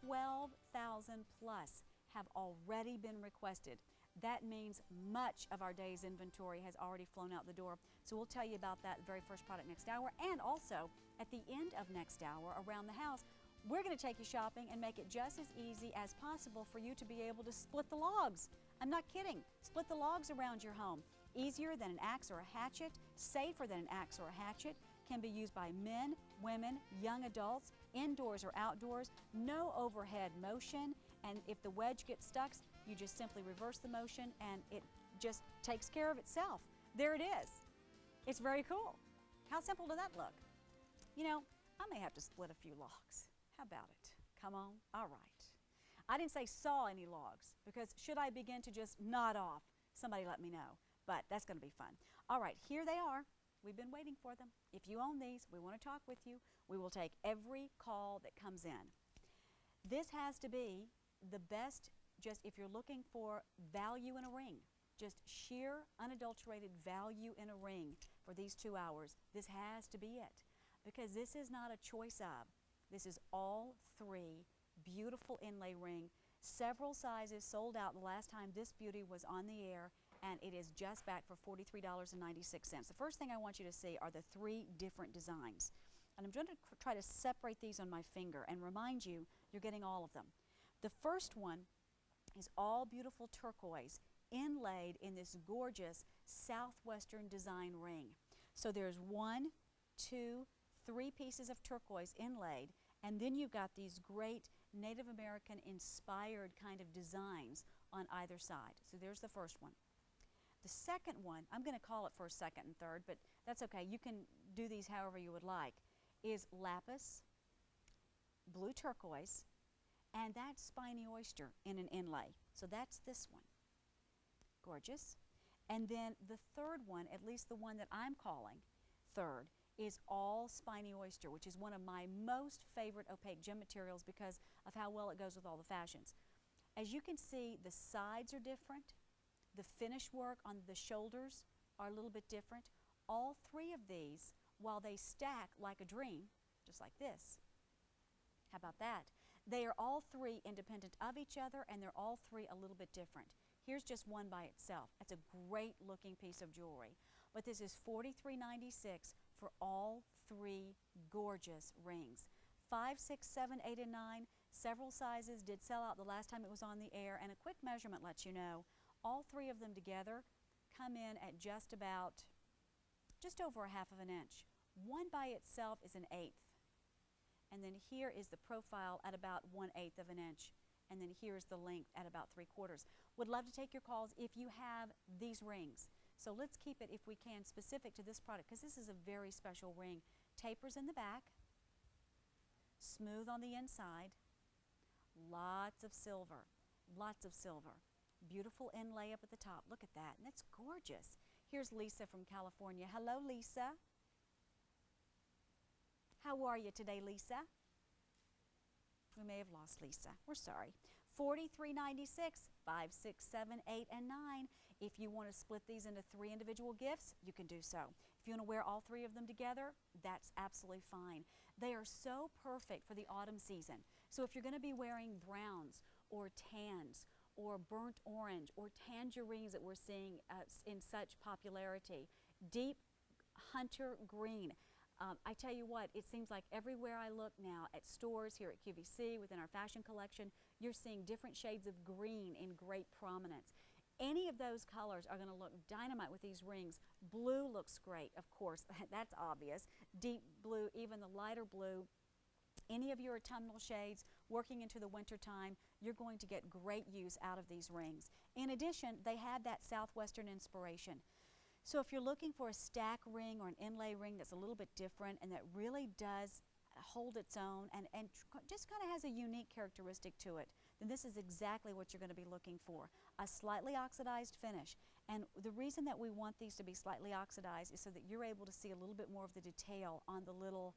12,000 plus have already been requested. That means much of our day's inventory has already flown out the door. So we'll tell you about that very first product next hour. And also, at the end of next hour, around the house, we're going to take you shopping and make it just as easy as possible for you to be able to split the logs. I'm not kidding. Split the logs around your home. Easier than an axe or a hatchet, safer than an axe or a hatchet, can be used by men, women, young adults, indoors or outdoors, no overhead motion, and if the wedge gets stuck, you just simply reverse the motion and it just takes care of itself. There it is. It's very cool. How simple does that look? You know, I may have to split a few logs. How about it? Come on. All right. I didn't say saw any logs because should I begin to just nod off, somebody let me know. But that's going to be fun. All right, here they are. We've been waiting for them. If you own these, we want to talk with you. We will take every call that comes in. This has to be the best, just if you're looking for value in a ring, just sheer, unadulterated value in a ring for these 2 hours, this has to be it. Because this is not a choice of. This is all three beautiful inlay ring. Several sizes sold out the last time this beauty was on the air, and it is just back for $43.96. The first thing I want you to see are the three different designs. And I'm going to try to separate these on my finger and remind you, you're getting all of them. The first one is all beautiful turquoise inlaid in this gorgeous Southwestern design ring. So there's 1, 2, 3 pieces of turquoise inlaid, and then you've got these great Native American inspired kind of designs on either side. So there's the first one. The second one, I'm going to call it first, second, and third, but that's okay. You can do these however you would like, is lapis, blue turquoise, and that's spiny oyster in an inlay. So that's this one. Gorgeous. And then the third one, at least the one that I'm calling third, is all spiny oyster, which is one of my most favorite opaque gem materials because of how well it goes with all the fashions. As you can see, the sides are different. The finish work on the shoulders are a little bit different. All three of these, while they stack like a dream, just like this, how about that? They are all three independent of each other, and they're all three a little bit different. Here's just one by itself. That's a great looking piece of jewelry. But this is $43.96 for all three gorgeous rings. 5, 6, 7, 8, and 9, several sizes did sell out the last time it was on the air, and a quick measurement lets you know all three of them together come in at just over a half of an inch. One by itself is an 1/8. And then here is the profile at about 1/8 of an inch. And then here's the length at about 3/4. Would love to take your calls if you have these rings. So let's keep it, if we can, specific to this product because this is a very special ring. Tapers in the back, smooth on the inside, lots of silver, lots of silver. Beautiful inlay up at the top. Look at that, and it's gorgeous. Here's Lisa from California. Hello, Lisa. How are you today, Lisa? We may have lost Lisa. We're sorry. $43.96, 5, 6, 7, 8, and 9. If you want to split these into 3 individual gifts, you can do so. If you want to wear all 3 of them together, that's absolutely fine. They are so perfect for the autumn season. So if you're going to be wearing browns or tans or burnt orange or tangerines that we're seeing in such popularity, deep hunter green. I tell you what, it seems like everywhere I look now at stores here at QVC, within our fashion collection, you're seeing different shades of green in great prominence. Any of those colors are going to look dynamite with these rings. Blue looks great, of course, that's obvious. Deep blue, even the lighter blue. Any of your autumnal shades working into the winter time, you're going to get great use out of these rings. In addition, they have that Southwestern inspiration. So if you're looking for a stack ring or an inlay ring that's a little bit different and that really does hold its own and just kind of has a unique characteristic to it, then this is exactly what you're going to be looking for. A slightly oxidized finish. And the reason that we want these to be slightly oxidized is so that you're able to see a little bit more of the detail on the little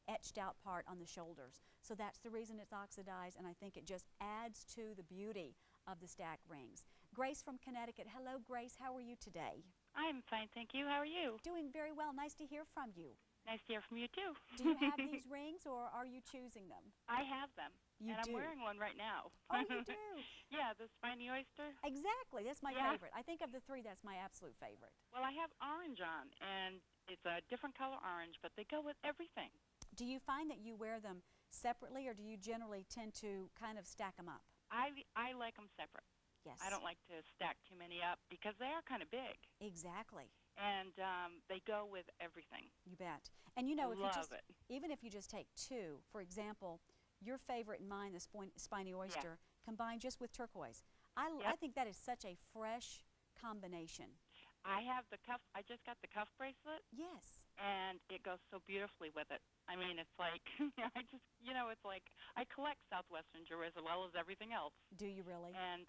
etched out part on the shoulders. So that's the reason it's oxidized, and I think it just adds to the beauty of the stack rings. Grace from Connecticut. Hello, Grace. How are you today? I'm fine, thank you. How are you? Doing very well. Nice to hear from you. Nice to hear from you, too. Do you have these rings, or are you choosing them? I have them. You and do? I'm wearing one right now. Oh, you do? Yeah, the spiny oyster. Exactly. That's my Yeah. favorite. I think of the three, that's my absolute favorite. Well, I have orange on, and it's a different color orange, but they go with everything. Do you find that you wear them separately, or do you generally tend to kind of stack them up? I like them separate. Yes. I don't like to stack too many up because they are kind of big. Exactly. And they go with everything. You bet. And you know, if you Love just, it. even if you just take two, for example, your favorite and mine, the spiny oyster, combined just with turquoise. I think that is such a fresh combination. I have the cuff. I just got the cuff bracelet. Yes. And it goes so beautifully with it. I mean, it's like, it's like I collect Southwestern jewelry as well as everything else. Do you really? And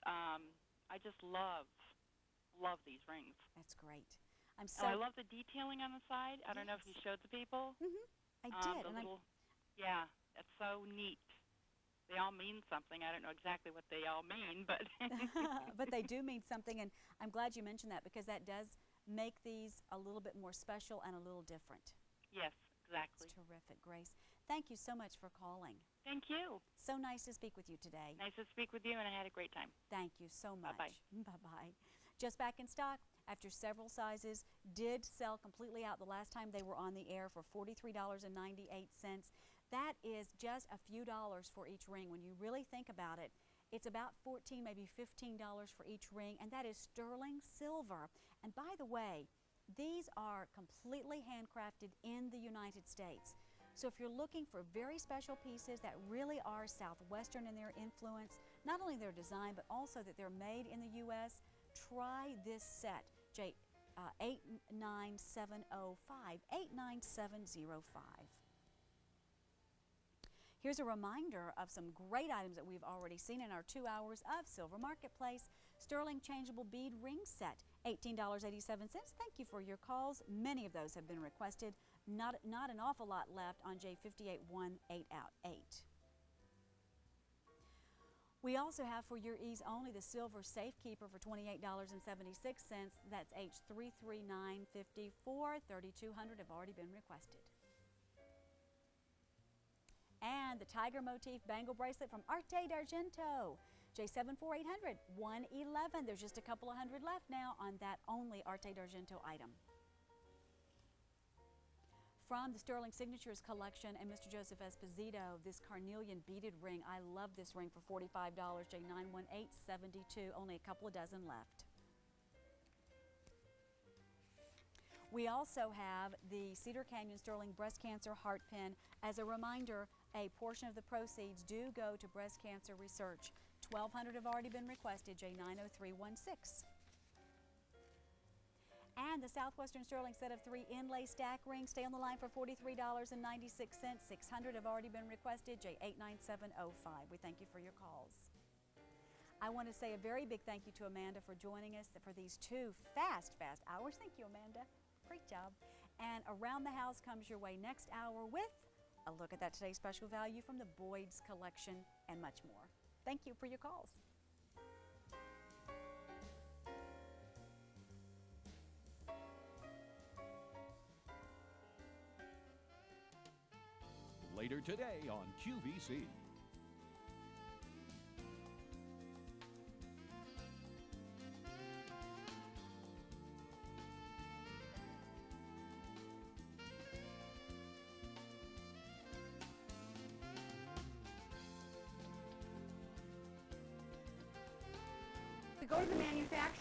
I just love these rings. That's great. And I love the detailing on the side. I don't know if you showed the people. I did. The little, yeah, it's so neat. They all mean something. I don't know exactly what they all mean, but but they do mean something, and I'm glad you mentioned that because that does make these a little bit more special and a little different. Yes, exactly. It's terrific, Grace. Thank you so much for calling. Thank you. So nice to speak with you today. Nice to speak with you, and I had a great time. Thank you so much. Bye-bye. Bye-bye. Just back in stock after several sizes did sell completely out the last time they were on the air for $43.98. That is just a few dollars for each ring. When you really think about it, it's about $14, maybe $15 for each ring, and that is sterling silver. And by the way, these are completely handcrafted in the United States. So if you're looking for very special pieces that really are Southwestern in their influence, not only their design, but also that they're made in the U.S., try this set, 89705, 89705. Here's a reminder of some great items that we've already seen in our 2 hours of Silver Marketplace. Sterling Changeable Bead Ring Set, $18.87. Thank you for your calls. Many of those have been requested. Not an awful lot left on J58188. We also have, for your ease only, the Silver Safekeeper for $28.76. That's H33954. 3,200 have already been requested. And the Tiger Motif Bangle Bracelet from Arte d'Argento. J74800, 111. There's just a couple of hundred left now on that only Arte d'Argento item. From the Sterling Signatures collection and Mr. Joseph Esposito, this Carnelian beaded ring. I love this ring for $45, J91872. Only a couple of dozen left. We also have the Cedar Canyon Sterling Breast Cancer Heart Pin. As a reminder, a portion of the proceeds do go to breast cancer research. 1,200 have already been requested, J90316. And the Southwestern Sterling set of 3 inlay stack rings. Stay on the line for $43.96. 600 have already been requested, J89705. We thank you for your calls. I want to say a very big thank you to Amanda for joining us for these 2 fast hours. Thank you, Amanda. Great job. And Around the House comes your way next hour with a look at that today's special value from the Boyd's collection and much more. Thank you for your calls. Later today on QVC. Go to the manufacturer.